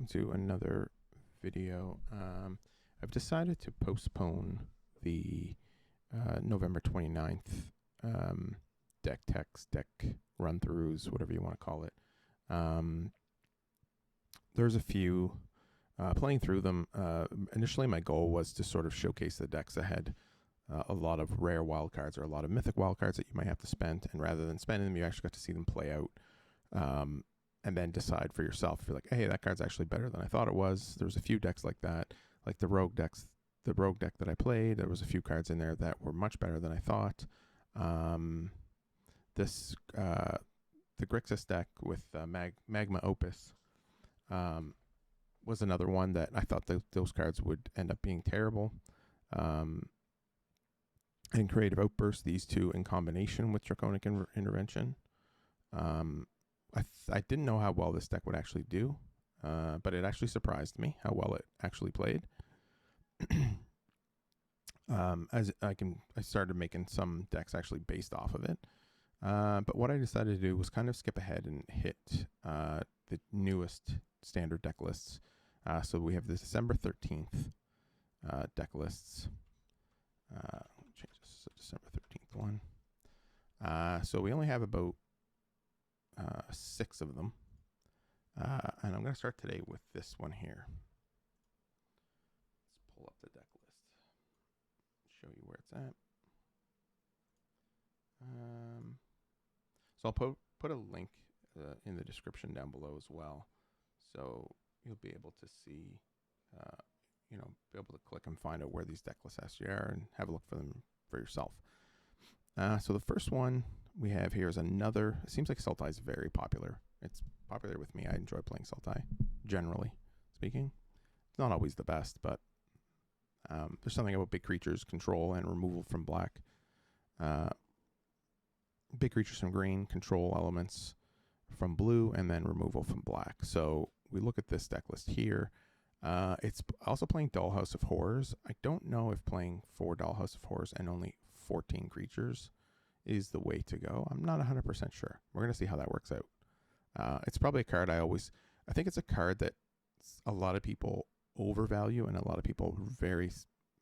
to another video. I've decided to postpone the November 29th deck techs, deck run-throughs, whatever you want to call it. There's a few. Playing through them, initially my goal was to sort of showcase the decks that had a lot of rare wildcards or a lot of mythic wildcards that you might have to spend, and rather than spending them, you actually got to see them play out. And then decide for yourself if you're like, hey, that card's actually better than I thought it was. There's a few decks like that, like the rogue deck that I played. There was a few cards in there that were much better than I thought. The Grixis deck with Magma Opus was another one that I thought those cards would end up being terrible. And Creative Outburst, these two in combination with Draconic Intervention. I didn't know how well this deck would actually do, but it actually surprised me how well it actually played. I started making some decks actually based off of it. But what I decided to do was kind of skip ahead and hit the newest standard deck lists. So we have the December 13th deck lists. Change this to December 13th one. So we only have about 6 of them. And I'm going to start today with this one here. Let's pull up the deck list. Show you where it's at. So I'll put a link in the description down below as well. So you'll be able to see, be able to click and find out where these deck lists actually are and have a look for them for yourself. So the first one we have here is another. It seems like Sultai is very popular. It's popular with me. I enjoy playing Sultai, generally speaking. It's not always the best, but there's something about big creatures, control, and removal from black. Big creatures from green, control elements from blue, and then removal from black. So we look at this deck list here. It's also playing Dollhouse of Horrors. I don't know if playing 4 Dollhouse of Horrors and only 14 creatures is the way to go. I'm not 100% sure. We're going to see how that works out. It's probably a card I think it's a card that a lot of people overvalue and a lot of people very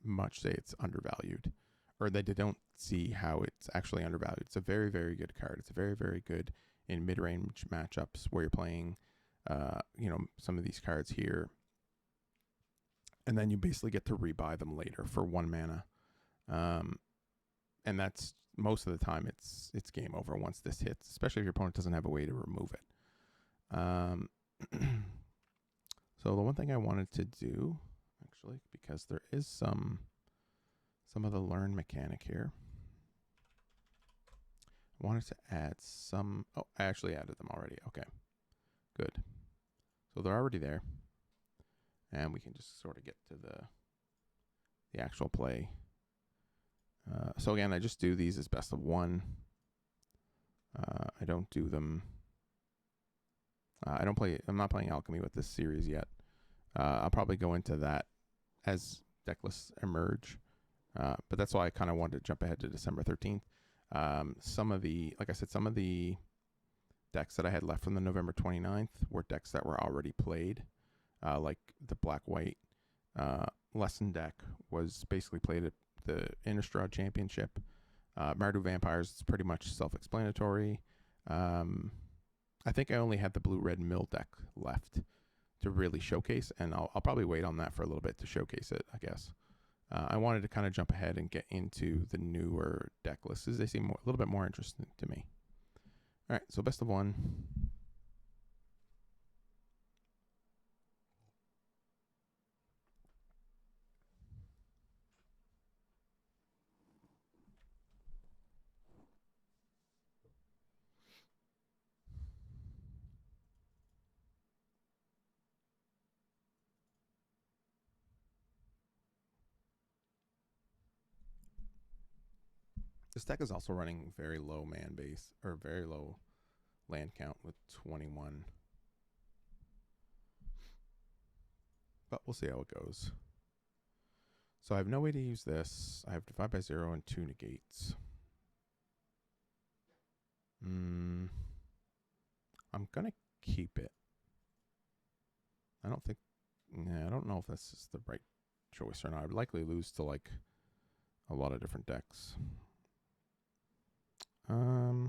much say it's undervalued, or that they don't see how it's actually undervalued. It's a very, very good card. It's very, very good in mid-range matchups where you're playing, some of these cards here. And then you basically get to rebuy them later for 1 mana. And that's most of the time it's game over once this hits, especially if your opponent doesn't have a way to remove it. So the one thing I wanted to do, actually, because there is some of the learn mechanic here, I wanted to add some. Oh, I actually added them already. Okay, good. So they're already there, and we can just sort of get to the actual play. So again, I just do these as best of 1. I don't do them. I'm not playing Alchemy with this series yet. I'll probably go into that as deck lists emerge. But that's why I kind of wanted to jump ahead to December 13th. Some of the decks that I had left from the November 29th were decks that were already played. Like the black-white lesson deck was basically played at the Innistrad Championship. Mardu Vampires is pretty much self-explanatory. I think I only had the blue-red mill deck left to really showcase, and I'll probably wait on that for a little bit to showcase it, I guess. I wanted to kind of jump ahead and get into the newer deck lists, as they seem a little bit more interesting to me. All right, so best of 1. This deck is also running very low man base, or very low land count with 21. But we'll see how it goes. So I have no way to use this. I have divide by 0 and 2 negates. I'm going to keep it. I don't think. Yeah, I don't know if this is the right choice or not. I'd likely lose to like a lot of different decks. I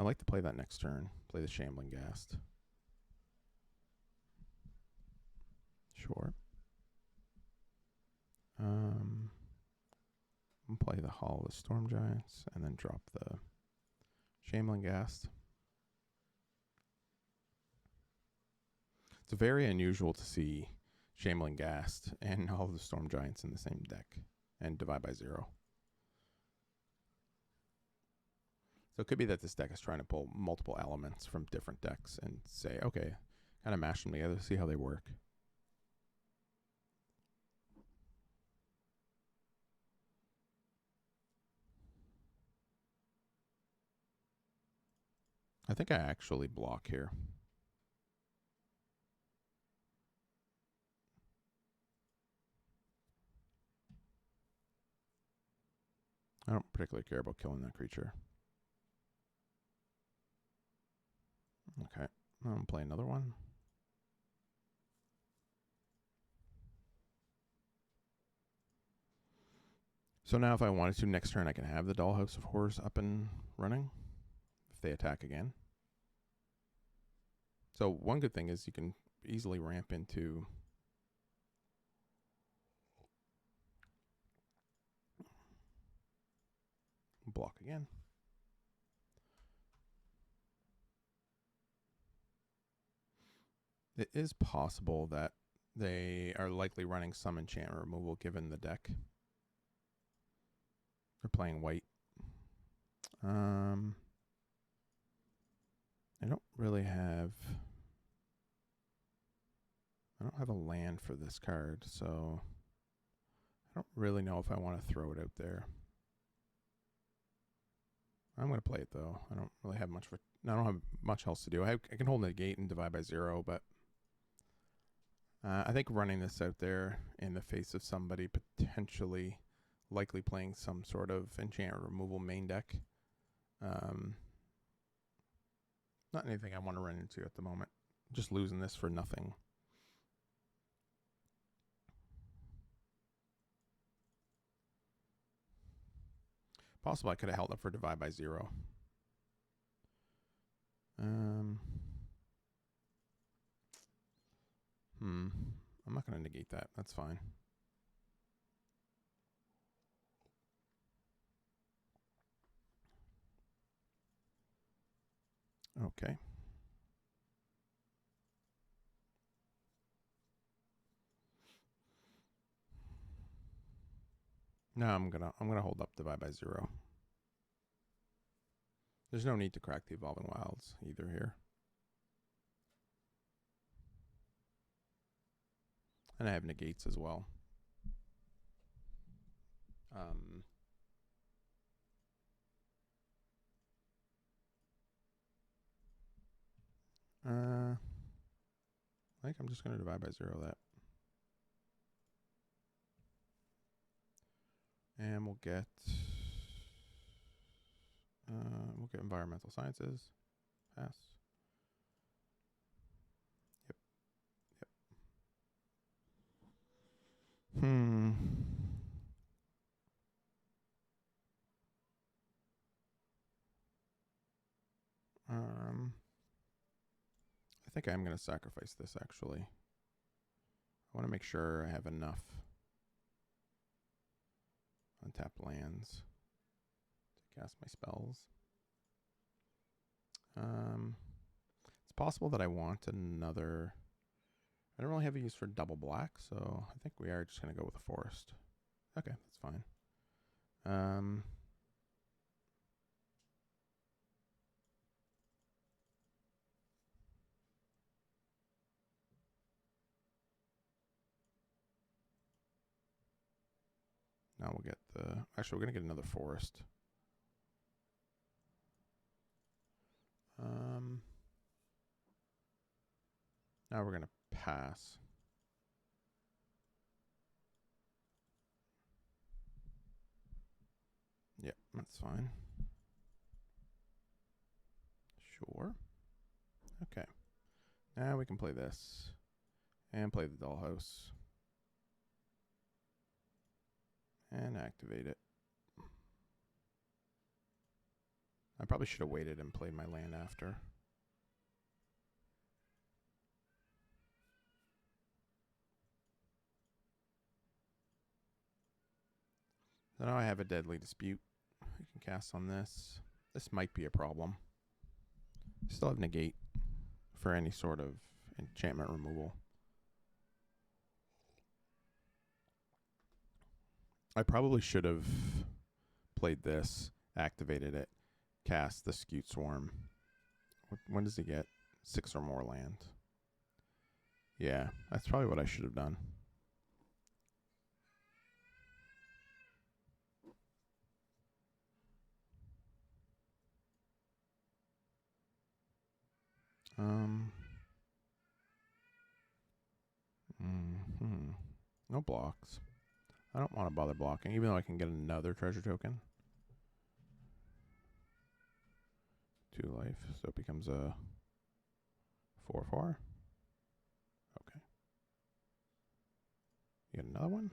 like to play that next turn. Play the Shambling Ghast. Sure. Play the Hall of Storm Giants and then drop the Shambling Ghast. It's very unusual to see Shambling Ghast and Hall of the Storm Giants in the same deck and divide by 0. So it could be that this deck is trying to pull multiple elements from different decks and say, okay, kind of mash them together, see how they work. I think I actually block here. I don't particularly care about killing that creature. Okay, I'm going to play another one. So now if I wanted to, next turn I can have the Dollhouse of Horrors up and running if they attack again. So one good thing is you can easily ramp into block again. It is possible that they are likely running some enchantment removal given the deck. They're playing white. I don't really have... I don't have a land for this card, so I don't really know if I want to throw it out there. I'm going to play it, though. I don't really have much I don't have much else to do. I can hold the gate and divide by 0, but I think running this out there in the face of somebody potentially likely playing some sort of enchantment removal main deck, not anything I want to run into at the moment. Just losing this for nothing. Possible I could have held up for divide by 0. I'm not going to negate that. That's fine. Okay. No, I'm gonna hold up divide by 0. There's no need to crack the Evolving Wilds either here. And I have negates as well. I think I'm just going to divide by 0 that. And we'll get environmental sciences. Pass. Yep. I think I'm going to sacrifice this, actually. I want to make sure I have enough untapped lands to cast my spells. It's possible that I want another... I don't really have a use for double black, so I think we are just going to go with a forest. Okay, that's fine. Now we'll get the... Actually, we're going to get another forest. Now we're going to pass. Yep, that's fine. Sure. Okay. Now we can play this and play the dollhouse and activate it. I probably should have waited and played my land after. So now I have a deadly dispute. I can cast on this. This might be a problem. Still have negate for any sort of enchantment removal. I probably should have played this, activated it, cast the Skewed Swarm. When does he get 6 or more land? Yeah, that's probably what I should have done. No blocks. I don't want to bother blocking, even though I can get another treasure token. 2 life, so it becomes a 4/4. Okay. You get another one?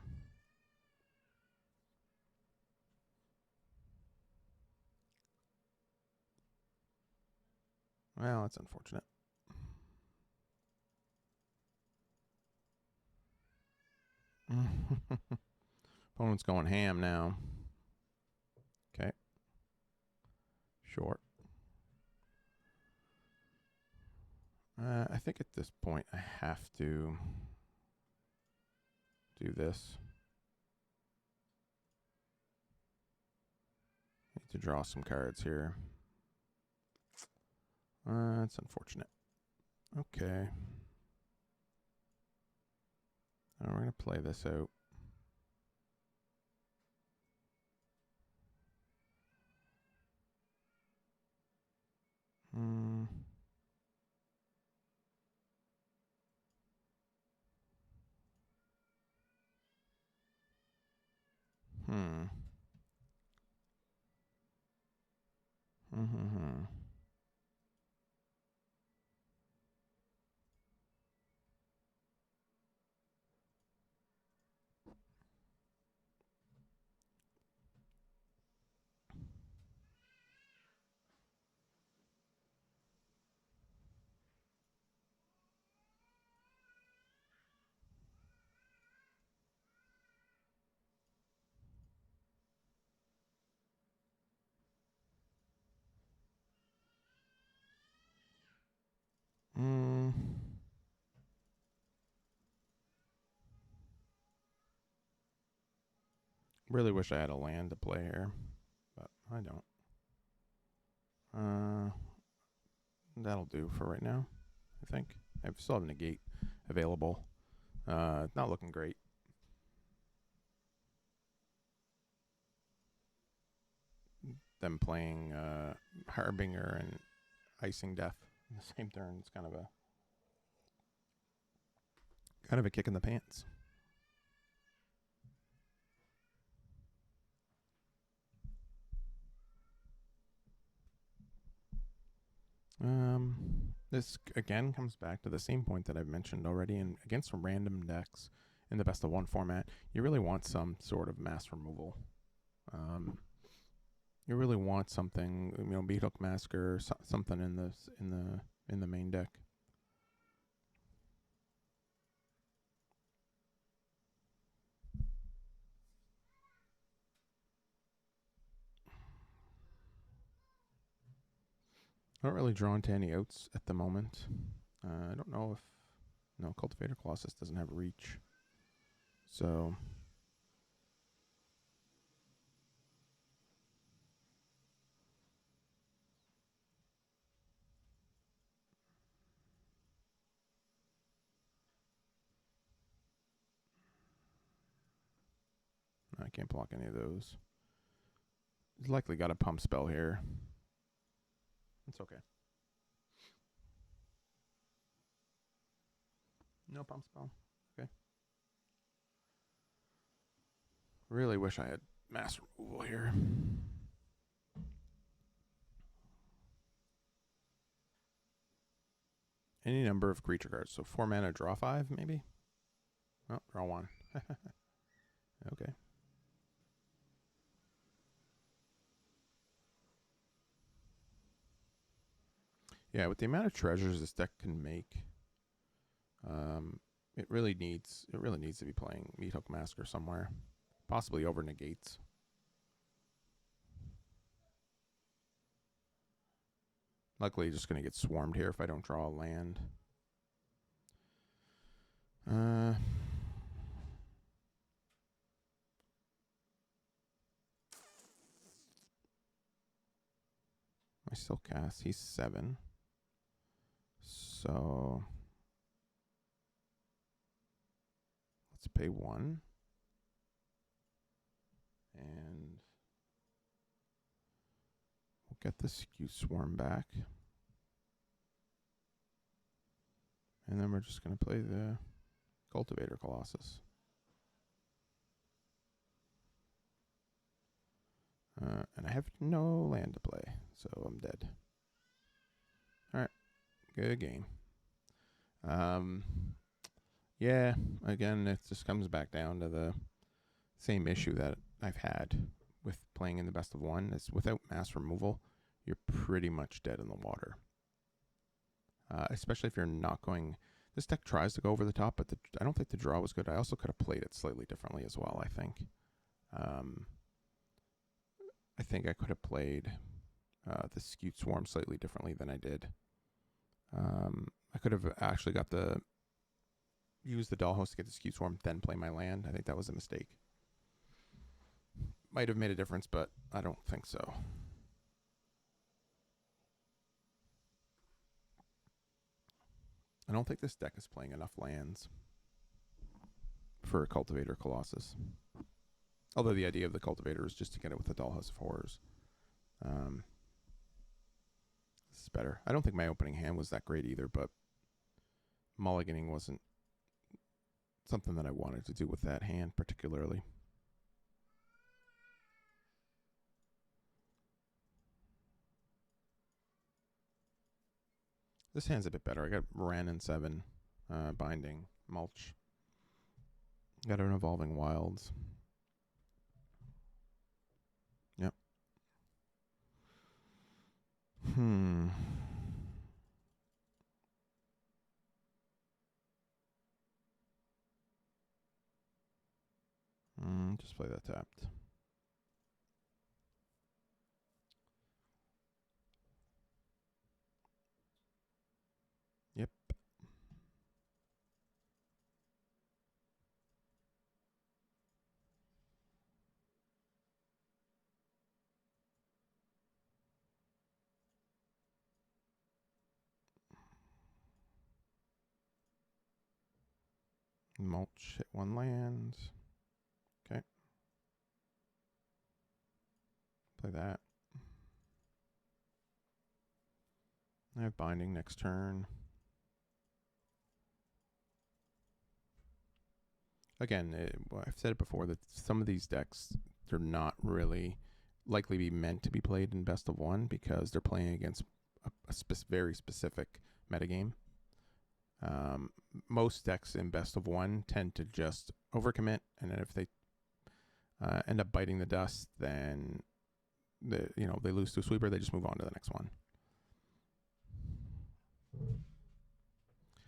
Well, that's unfortunate. Opponent's going ham now. Okay. Short. I think at this point I have to do this. Need to draw some cards here. It's unfortunate. Okay. Now we're going to play this out. Hmm. Really wish I had a land to play here, but I don't. That'll do for right now, I think. I still have negate available. Not looking great. Them playing Harbinger and Icing Death in the same turn. It's kind of a kick in the pants. This again comes back to the same point that I've mentioned already. And against some random decks in the best of 1 format, you really want some sort of mass removal. You really want something, Beat Hook Massacre, something in the main deck. I'm not really drawn to any outs at the moment. I don't know if... No, Cultivator Colossus doesn't have reach. So... I can't block any of those. He's likely got a pump spell here. It's okay. No pump spell. Okay. Really wish I had mass removal here. any number of creature cards. So 4 mana, draw 5, maybe? Oh, draw 1. Okay. Yeah, with the amount of treasures this deck can make, it really needs to be playing Meathook Masker somewhere, possibly over negates. Luckily, just going to get swarmed here if I don't draw a land. I still cast. He's 7. So let's pay 1. And we'll get the Skew Swarm back. And then we're just going to play the Cultivator Colossus. And I have no land to play, so I'm dead. Alright, good game. Yeah, again, it just comes back down to the same issue that I've had with playing in the best of one. Is without mass removal, you're pretty much dead in the water. Especially if you're not going... This deck tries to go over the top, but I don't think the draw was good. I also could have played it slightly differently as well, I think. I think I could have played the Skewed Swarm slightly differently than I did. I could have actually used the Dollhouse to get the Skewed Swarm, then play my land. I think that was a mistake. Might have made a difference, but I don't think so. I don't think this deck is playing enough lands for a Cultivator Colossus. Although the idea of the Cultivator is just to get it with the Dollhouse of Horrors. This is better. I don't think my opening hand was that great either, but mulliganing wasn't something that I wanted to do with that hand particularly. This hand's a bit better. I got Ren and 7, Binding, Mulch. Got an Evolving Wilds. Yep. Just play that tapped. Yep. Mulch, hit 1 land. Okay. Play that. I have Binding next turn. Again, I've said it before that some of these decks, they're not really likely to be meant to be played in best of one because they're playing against a very specific metagame. Most decks in best of one tend to just overcommit, and then if they end up biting the dust, then they lose to a sweeper. They just move on to the next one.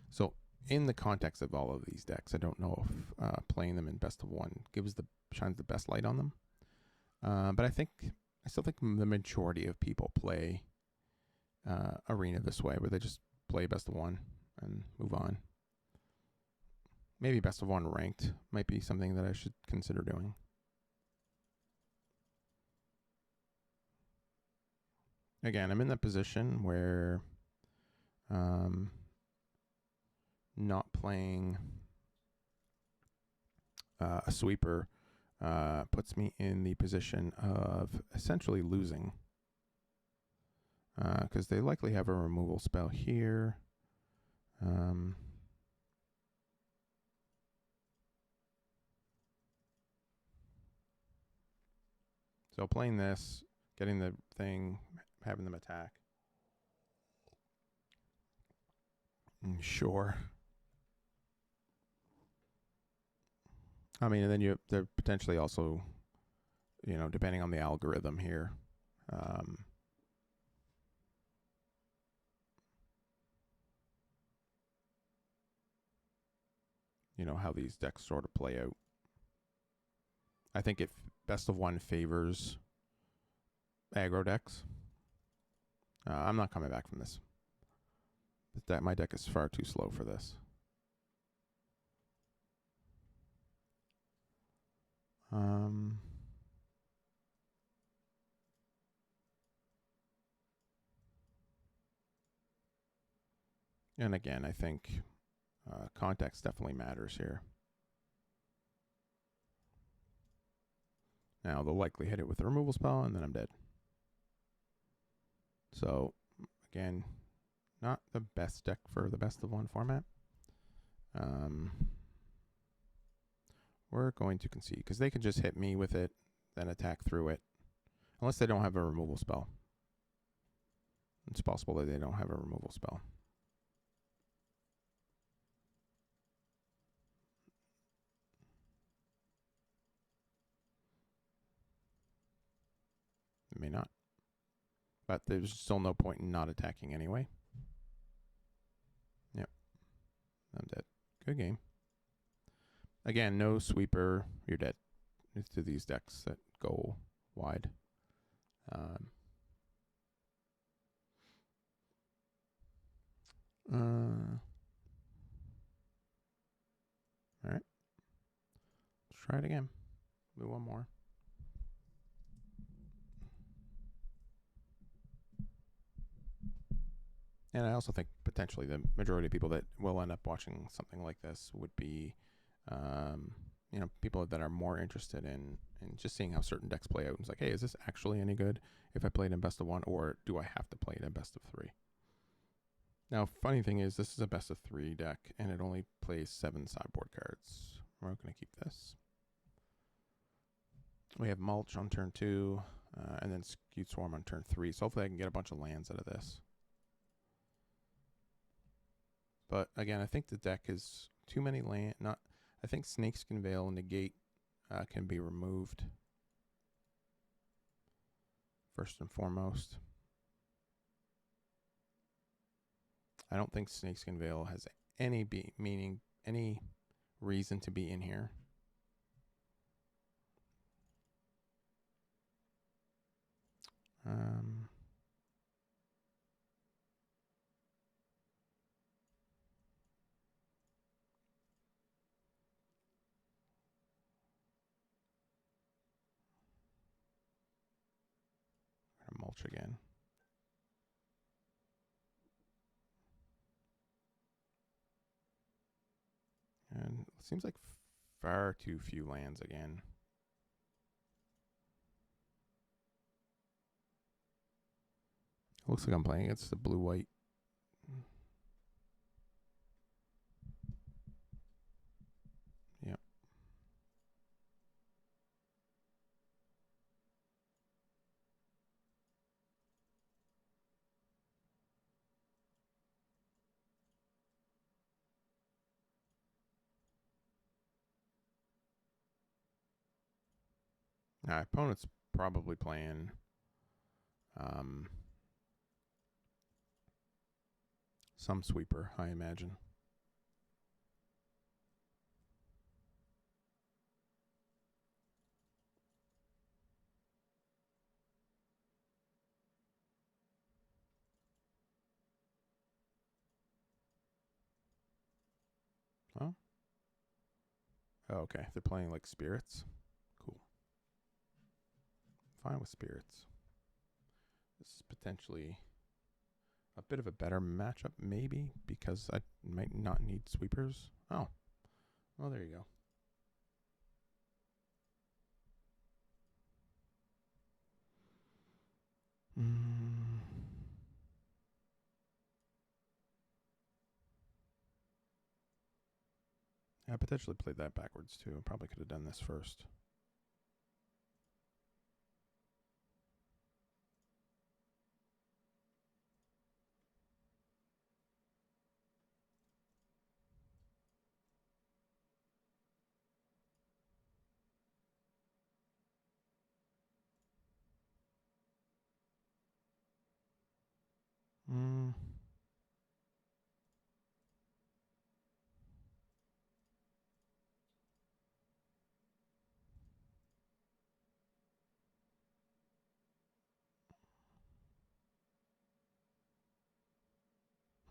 So in the context of all of these decks, I don't know if playing them in best of one shines the best light on them. But I still think the majority of people play Arena this way, where they just play best of one and move on. Maybe best of one ranked might be something that I should consider doing. Again, I'm in that position where not playing a sweeper puts me in the position of essentially losing. Because they likely have a removal spell here. So playing this, getting the thing, having them attack. Sure. I mean, and then they're potentially also, depending on the algorithm here, um, how these decks sort of play out. I think if best of one favors aggro decks, I'm not coming back from this. My deck is far too slow for this. And again, I think context definitely matters here. Now they'll likely hit it with a removal spell, and then I'm dead. So, again, not the best deck for the best of one format. We're going to concede, because they can just hit me with it, then attack through it. Unless they don't have a removal spell. It's possible that they don't have a removal spell. It may not. But there's still no point in not attacking anyway. Yep. I'm dead. Good game. Again, no sweeper. You're dead. It's to these decks that go wide. All right. Let's try it again. Do one more. And I also think potentially the majority of people that will end up watching something like this would be, people that are more interested in just seeing how certain decks play out. It's like, hey, is this actually any good if I play it in best of one, or do I have to play it in best of three? Now, funny thing is, this is a best of three deck, and it only plays 7 sideboard cards. We're going to keep this. We have Mulch on turn 2, and then Skewed Swarm on turn 3. So hopefully I can get a bunch of lands out of this. But again, I think the deck is too many land. I think Snakeskin Veil and Negate can be removed. First and foremost. I don't think Snakeskin Veil has any any reason to be in here. Mulch again. And it seems like far too few lands again. Looks like I'm playing against the blue-white. Yep. My opponent's probably playing some sweeper, I imagine. Oh. Oh, okay. They're playing like spirits. Cool. Fine with spirits. This is potentially a bit of a better matchup, maybe, because I might not need sweepers. Oh. Well, there you go. I potentially played that backwards, too. I probably could have done this first. Mm.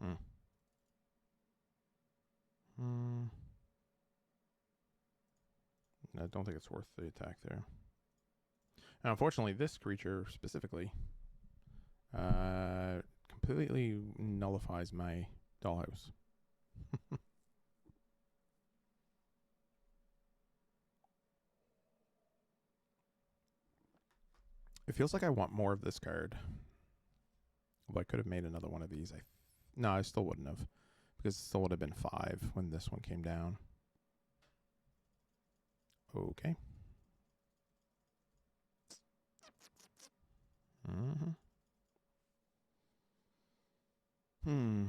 Hmm. Mm. I don't think it's worth the attack there. Now, unfortunately, this creature specifically completely nullifies my dollhouse. It feels like I want more of this card. Well, I could have made another one of these. No, I still wouldn't have, because it still would have been 5 when this one came down. Okay. Mm-hmm. Hmm.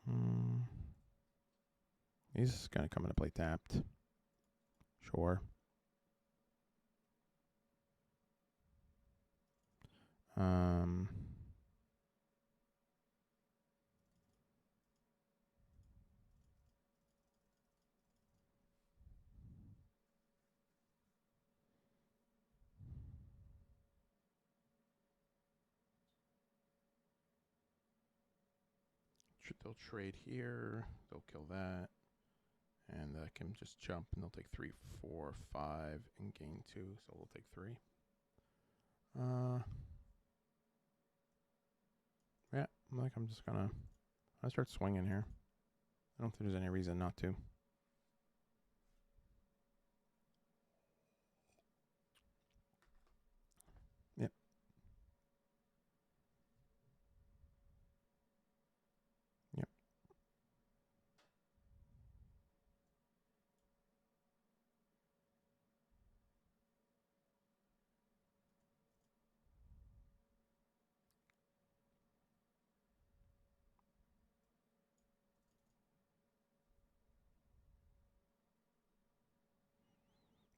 Hmm. He's gonna come into play tapped. Sure. Um. They'll trade here. They'll kill that. And that can just jump, and they'll take 3, 4, 5, and gain 2. So we'll take 3. Yeah, I'm just gonna start swinging here. I don't think there's any reason not to. Yep. Yep.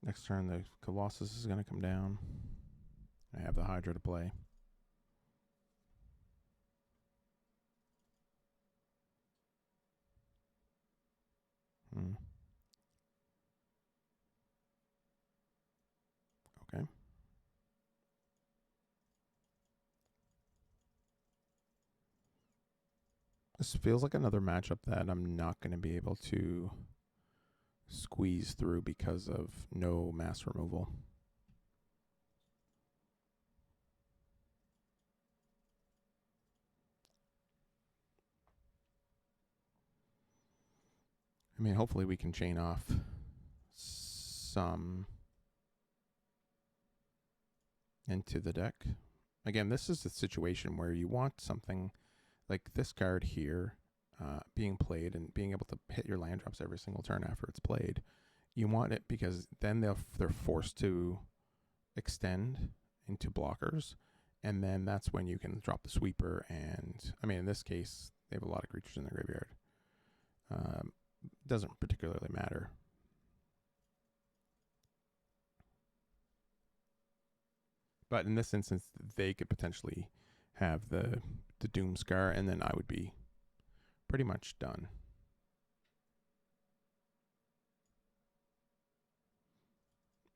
Next turn, the Colossus is going to come down. I have the Hydra to play. Hmm. Okay. This feels like another matchup that I'm not going to be able to squeeze through because of no mass removal. I mean, hopefully we can chain off some into the deck. Again, this is a situation where you want something like this card here being played and being able to hit your land drops every single turn after it's played. You want it because then they're forced to extend into blockers, and then that's when you can drop the sweeper. And I mean, in this case, they have a lot of creatures in the graveyard. Doesn't particularly matter. But in this instance, they could potentially have the Doom Scar, and then I would be pretty much done.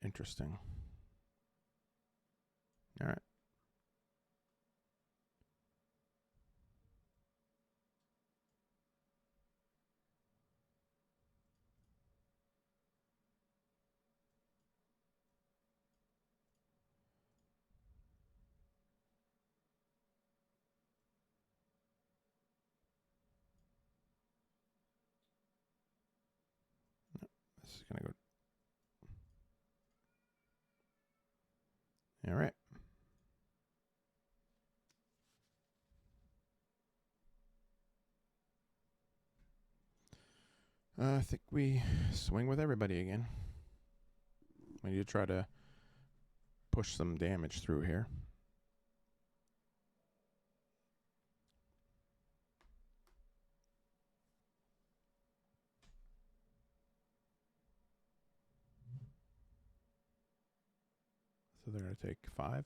Interesting. All right. This is going to go. All right. I think we swing with everybody again. We need to try to push some damage through here. So they're going to take 5.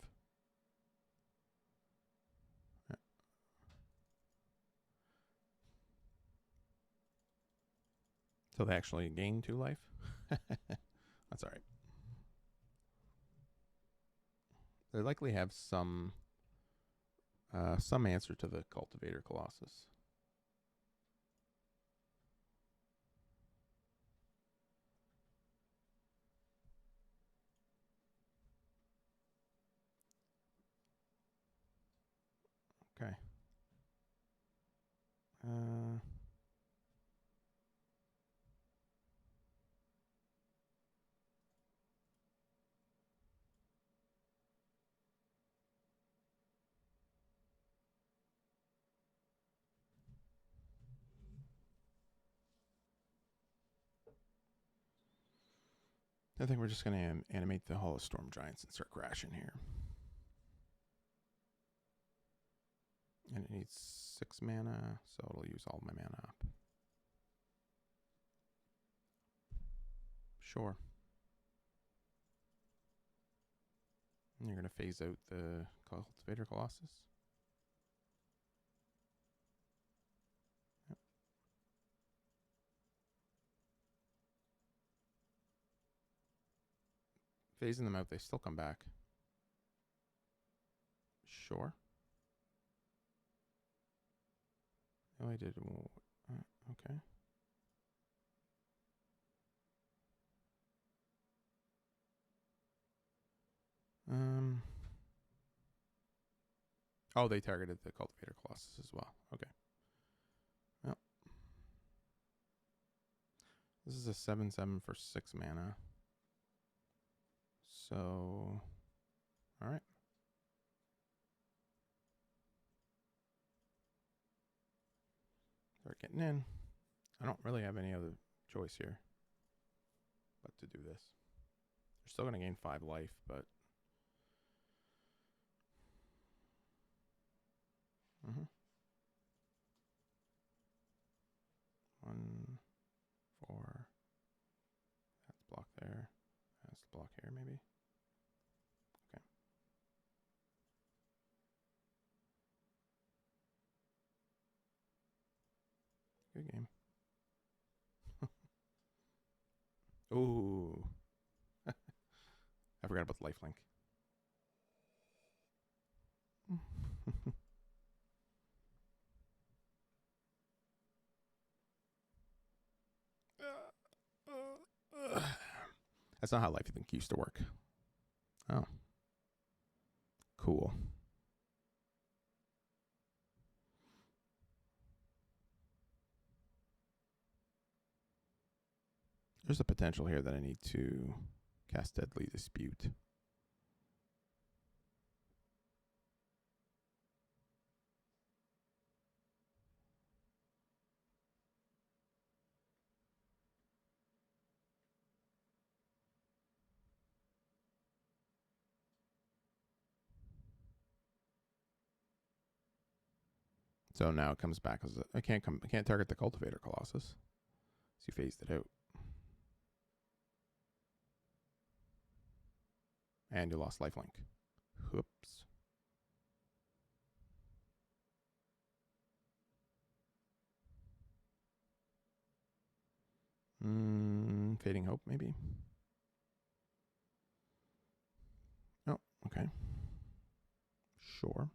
Yeah. So they actually gain 2 life. That's all right. They likely have some answer to the Cultivator Colossus. Okay. I think we're just going to animate the Hall of Storm Giants and start crashing here. And it needs 6 mana, so it'll use all my mana up. Sure. And you're going to phase out the Cultivator Colossus. Yep. Phasing them out, they still come back. Sure. Oh, I did. Okay. Oh, they targeted the Cultivator Colossus as well. Okay. Well, this is a 7/7 for 6 mana. So, all right. Start getting in. I don't really have any other choice here but to do this. They're still going to gain 5 life, but... Mm-hmm. 1, 4. That's block there. That's the block here, maybe. Okay. Good game. Ooh. I forgot about the lifelink. That's not how lifelink used to work. Oh. Cool. There's a potential here that I need to cast Deadly Dispute. So now it comes back as I can't target the Cultivator Colossus. So you phased it out. And you lost lifelink. Whoops. Fading Hope, maybe. Oh, okay. Sure.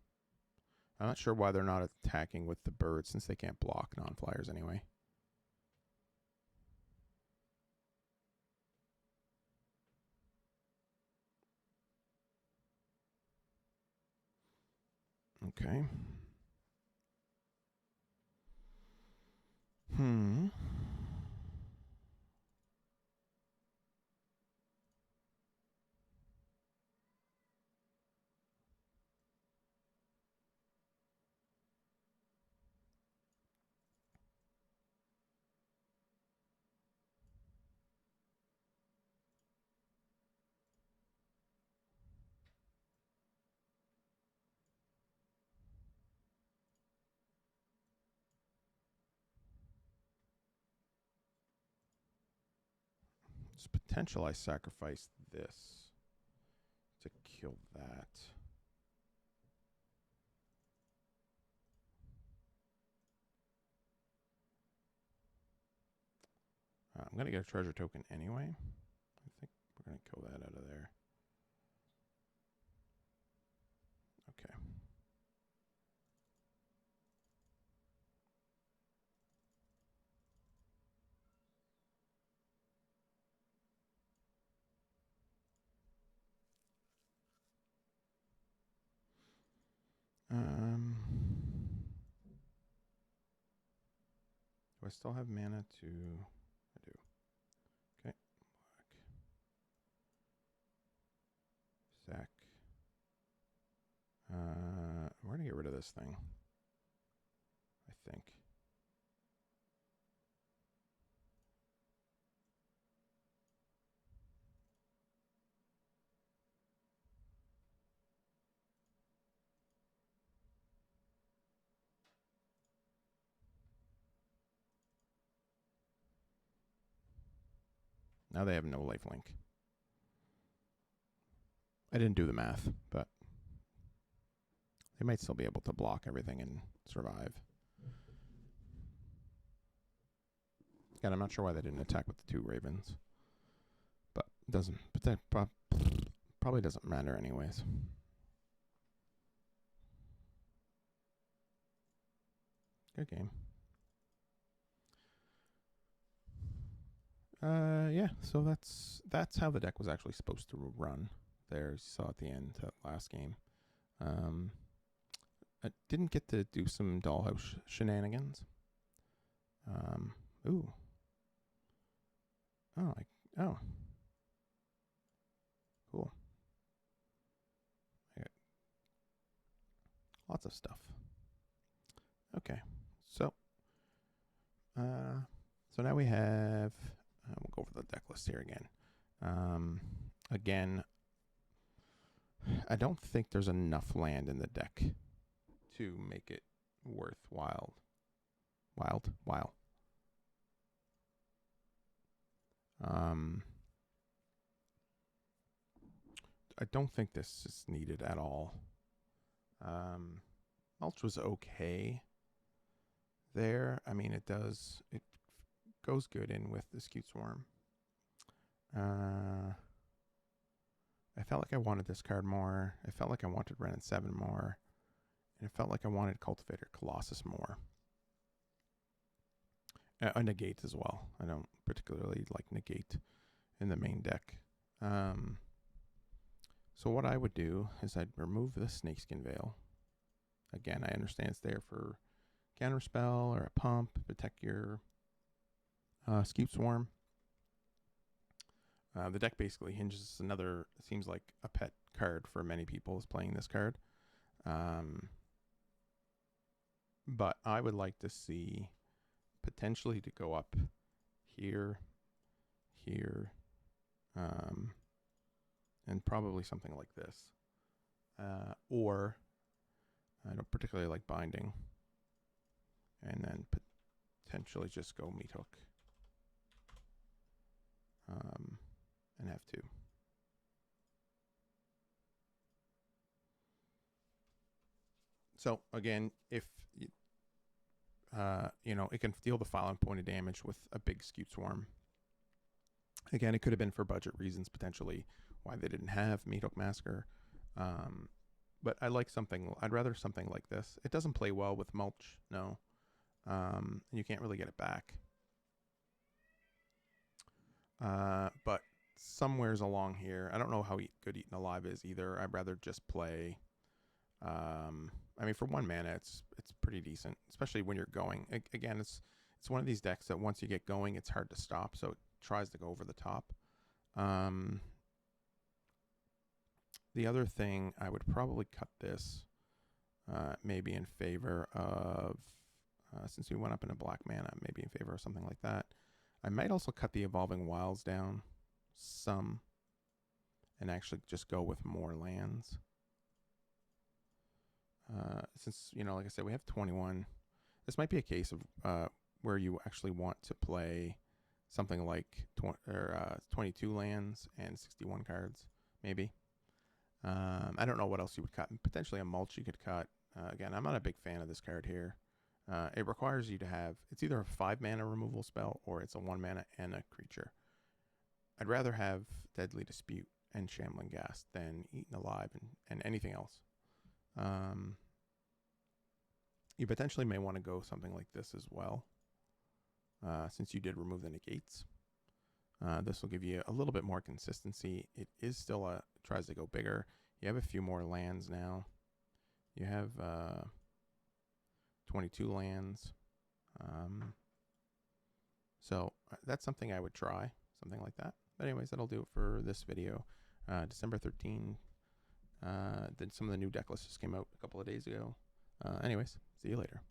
I'm not sure why they're not attacking with the bird since they can't block non-flyers anyway. Okay. There's potential I sacrifice this to kill that. I'm going to get a treasure token anyway. I think we're going to kill that out of there. Okay. Do I still have mana to... I do. Okay. Black. Sack. We're going to get rid of this thing. I think. Now they have no lifelink. I didn't do the math, but they might still be able to block everything and survive. Again, I'm not sure why they didn't attack with the 2 ravens, but doesn't. But that probably doesn't matter anyways. Good game. Yeah, so that's how the deck was actually supposed to run. There, you saw at the end of last game. I didn't get to do some dollhouse shenanigans. Ooh. Oh. Cool. I got lots of stuff. Okay, so now we have. We'll go over the deck list here again. Again, I don't think there's enough land in the deck to make it worthwhile. Wow. I don't think this is needed at all. Mulch was okay there. I mean, it goes good in with the Skewed Swarm. I felt like I wanted this card more. I felt like I wanted Ren and 7 more. And it felt like I wanted Cultivator Colossus more. A negate as well. I don't particularly like negate in the main deck. So what I would do is I'd remove the Snakeskin Veil. Again, I understand it's there for counterspell or a pump, protect your Skewed Swarm. The deck basically hinges another, seems like a pet card for many people is playing this card. But I would like to see potentially to go up here, and probably something like this. Or I don't particularly like binding. And then potentially just go Meat Hook. And have 2. So again, if it can deal the following point of damage with a big Skewed Swarm. Again, it could have been for budget reasons potentially why they didn't have Meat Hook Massacre. But I like something. I'd rather something like this. It doesn't play well with mulch, no. And you can't really get it back. But somewheres along here, I don't know how good Eaten Alive is either. I'd rather just play. I mean, for 1 mana, it's pretty decent, especially when you're going. Again, it's one of these decks that once you get going, it's hard to stop. So it tries to go over the top. The other thing, I would probably cut this, maybe in favor of, since we went up into black mana, maybe in favor of something like that. I might also cut the Evolving Wilds down some and actually just go with more lands. Since, like I said, we have 21. This might be a case of where you actually want to play something like 22 lands and 61 cards, maybe. I don't know what else you would cut. Potentially a mulch you could cut. Again, I'm not a big fan of this card here. It requires you to have, it's either a 5 mana removal spell or it's a 1 mana and a creature. I'd rather have Deadly Dispute and Shambling Ghast than Eaten Alive and anything else. You potentially may want to go something like this as well, since you did remove the negates. This will give you a little bit more consistency. It is still tries to go bigger. You have a few more lands now. You have 22 lands. So that's something I would try, something like that. But anyways, that'll do it for this video. December 13, some of the new deck lists just came out a couple of days ago. Anyways, see you later.